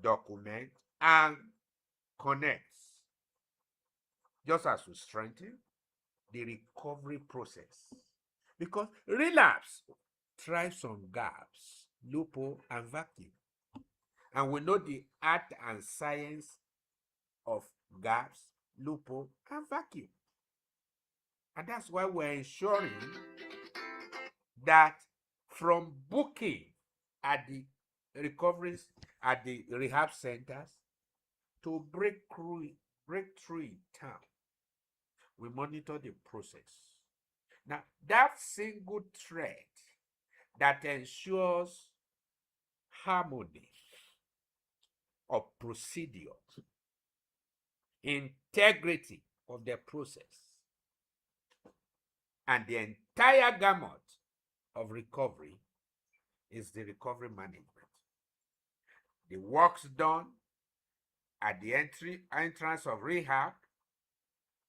document, and connect, just as we strengthen the recovery process. Because relapse thrives on gaps, loophole, and vacuum. And we know the art and science of gaps, loophole, and vacuum. And that's why we're ensuring that from booking at the recoveries at the rehab centers to breakthrough in town, we monitor the process. Now, that single thread that ensures harmony of procedure, integrity of the process, and the entire gamut of recovery is the recovery management. The works done at the entrance of rehab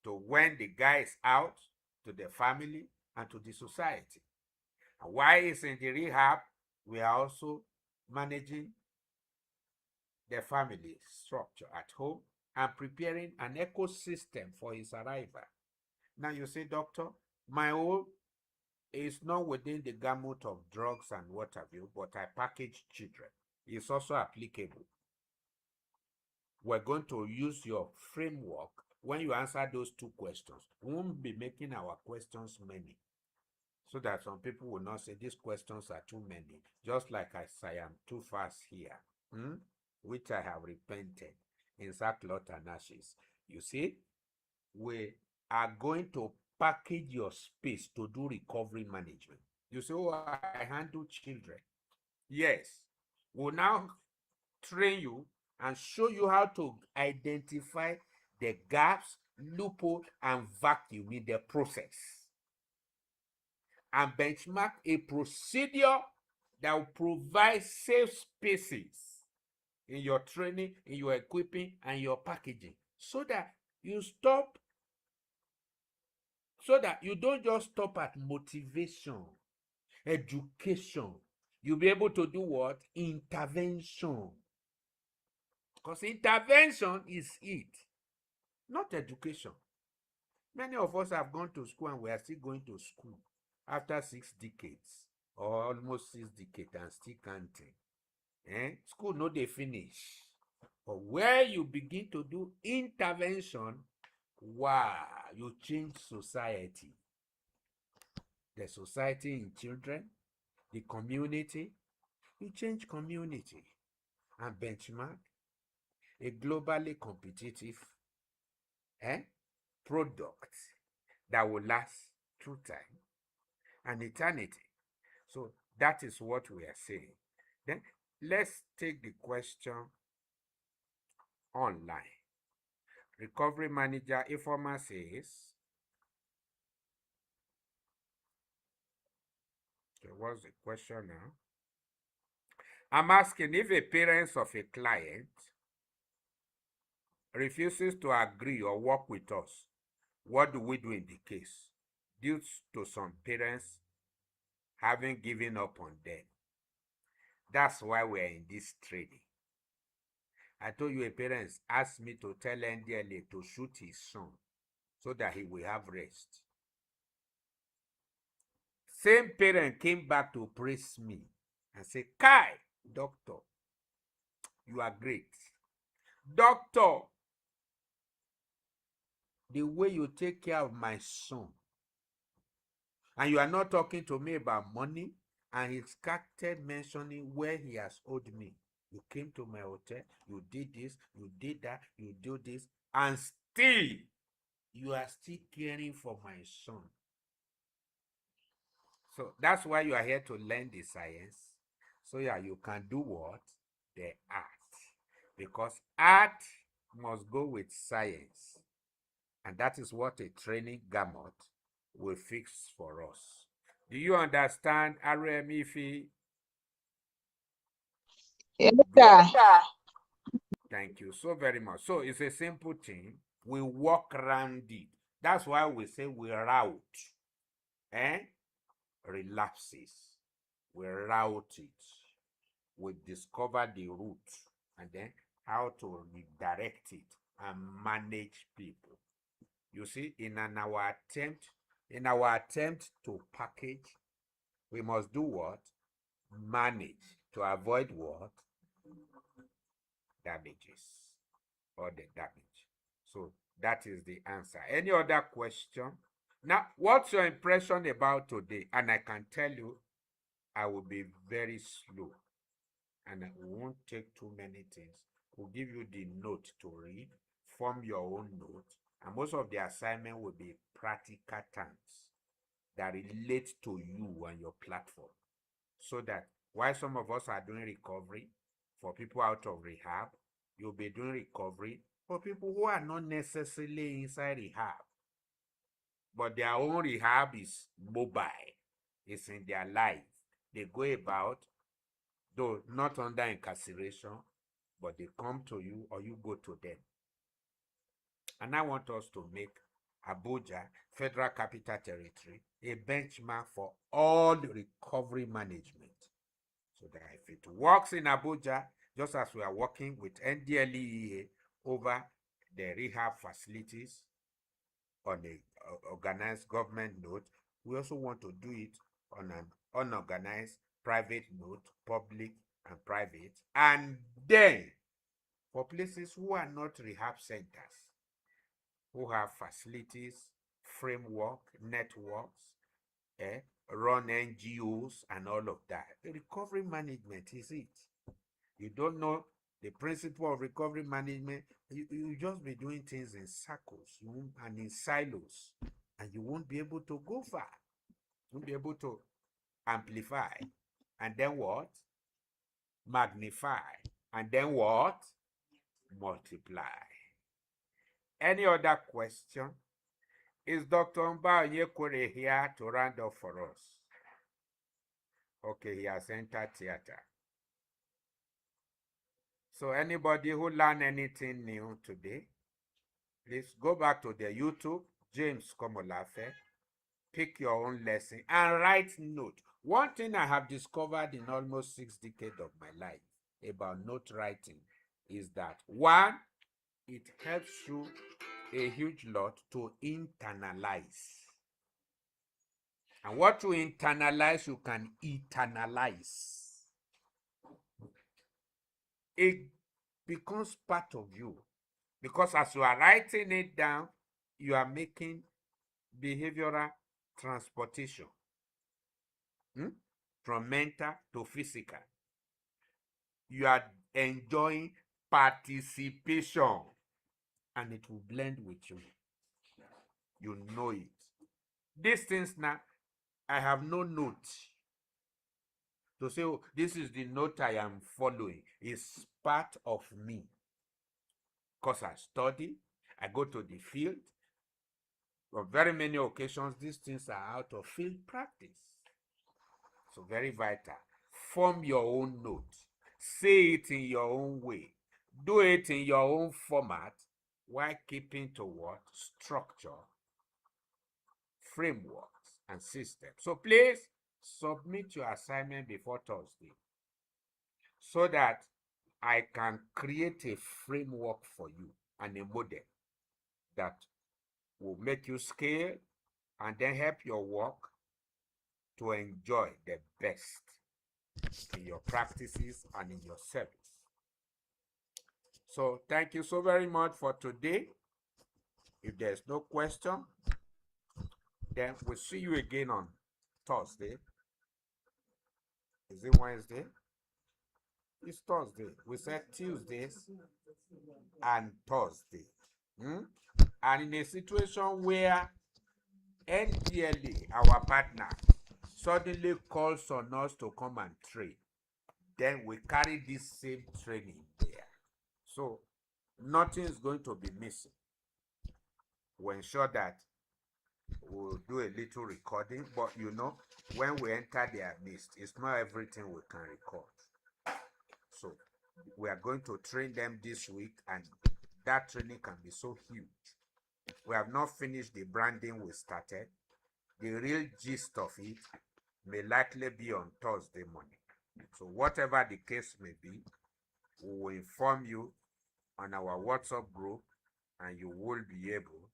to when the guy is out, to the family and to the society. And while he's in the rehab, we are also managing the family structure at home and preparing an ecosystem for his arrival. Now you say, doctor, my own is not within the gamut of drugs and what have you, but I package children. It's also applicable. We're going to use your framework when you answer those two questions. We won't be making our questions many, so that some people will not say these questions are too many, just like I am too fast here, which I have repented in sackcloth and ashes. You see, we are going to package your space to do recovery management. You say, oh, I handle children. Yes, we'll now train you and show you how to identify the gaps, loophole, and vacuum in the process, and benchmark a procedure that will provide safe spaces in your training, in your equipping, and your packaging, so that you don't just stop at motivation, education. You'll be able to do what? Intervention. Because intervention is it, not education. Many of us have gone to school and we are still going to school after 6 decades or almost 6 decades and still counting. School no dey finish. But where you begin to do intervention, wow, you change society. The society in children, the community, you change community and benchmark a globally competitive product that will last through time and eternity. So that is what we are saying. Then let's take the question online. Recovery manager Ifoma says, okay, what's the question now? I'm asking if a parent of a client refuses to agree or work with us, what do we do in the case? Due to some parents having given up on them. That's why we're in this training. I told you a parent asked me to tell NDLA to shoot his son so that he will have rest. Same parent came back to praise me and say, Kai, doctor, you are great. Doctor, the way you take care of my son, and you are not talking to me about money, and he started mentioning where he has owed me. You came to my hotel, you did this, you did that, you do this, and still, you are still caring for my son. So that's why you are here to learn the science. So yeah, you can do what? The art. Because art must go with science. And that is what a training gamut will fix for us. Do you understand, RMIFI?
Yes,
Good.
sir.
Thank you so very much. So it's a simple thing. We walk around it. That's why we say we route. Relapses. We route it. We discover the root and then how to redirect it and manage people. You see, in our attempt to package, we must do what? Manage to avoid what? Damages or the damage. So that is the answer. Any other question? Now, what's your impression about today? And I can tell you, I will be very slow and I won't take too many things. We'll give you the note to read, form your own note, and most of the assignment will be practical terms that relate to you and your platform. So that while some of us are doing recovery for people out of rehab, you'll be doing recovery for people who are not necessarily inside rehab, but their own rehab is mobile, it's in their life. They go about, though not under incarceration, but they come to you or you go to them. And I want us to make Abuja, Federal Capital Territory, a benchmark for all recovery management. So that if it works in Abuja, just as we are working with NDLEA over the rehab facilities on a organized government note, we also want to do it on an unorganized private note, public and private. And then for places who are not rehab centers, who have facilities, framework, networks, run NGOs and all of that. The recovery management is it. You don't know the principle of recovery management, you just be doing things in circles and in silos, and you won't be able to go far. You won't be able to amplify. And then what? Magnify. And then what? Multiply. Any other question? Is Dr. Mba Onyekwere here to round up for us? Okay, he has entered theater. So anybody who learned anything new today, please go back to the YouTube, James Komolafe, pick your own lesson and write note. One thing I have discovered in almost 6 decades of my life about note writing is that, one, it helps you a huge lot to internalize. And what you internalize, you can eternalize. It becomes part of you. Because as you are writing it down, you are making behavioral transportation from mental to physical. You are enjoying participation and it will blend with you. You know it. These things now, I have no note to say, oh, this is the note I am following. It's part of me. Because I study, I go to the field. On very many occasions, these things are out of field practice. So very vital. Form your own note. Say it in your own way. Do it in your own format while keeping to what? Structure, frameworks, and systems. So please submit your assignment before Thursday so that I can create a framework for you and a model that will make you scale and then help your work to enjoy the best in your practices and in your service. So thank you so very much for today. If there's no question, then we'll see you again on Thursday. Is it Wednesday? It's Thursday. We said Tuesdays and Thursday. And in a situation where NDLA, our partner, suddenly calls on us to come and train, then we carry this same training there. So nothing is going to be missing. We ensure that we'll do a little recording, but you know, when we enter their midst, it's not everything we can record. So we are going to train them this week, and that training can be so huge. We have not finished the branding we started. The real gist of it may likely be on Thursday morning. So whatever the case may be, we will inform you on our WhatsApp group, and you will be able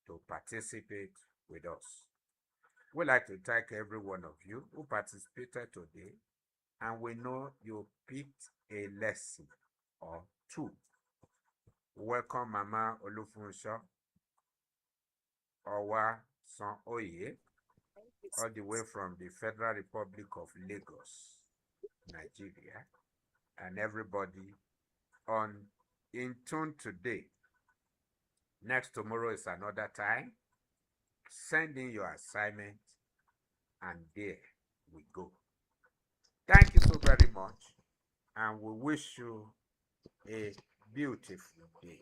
to participate with us. We'd like to thank every one of you who participated today, and we know you picked a lesson or two. Welcome Mama Olufunsho Owa Son Oye, all the way from the Federal Republic of Lagos, Nigeria, and everybody on In Tune today. Next tomorrow is another time. Send in your assignment, and there we go. Thank you so very much, and we wish you a beautiful day.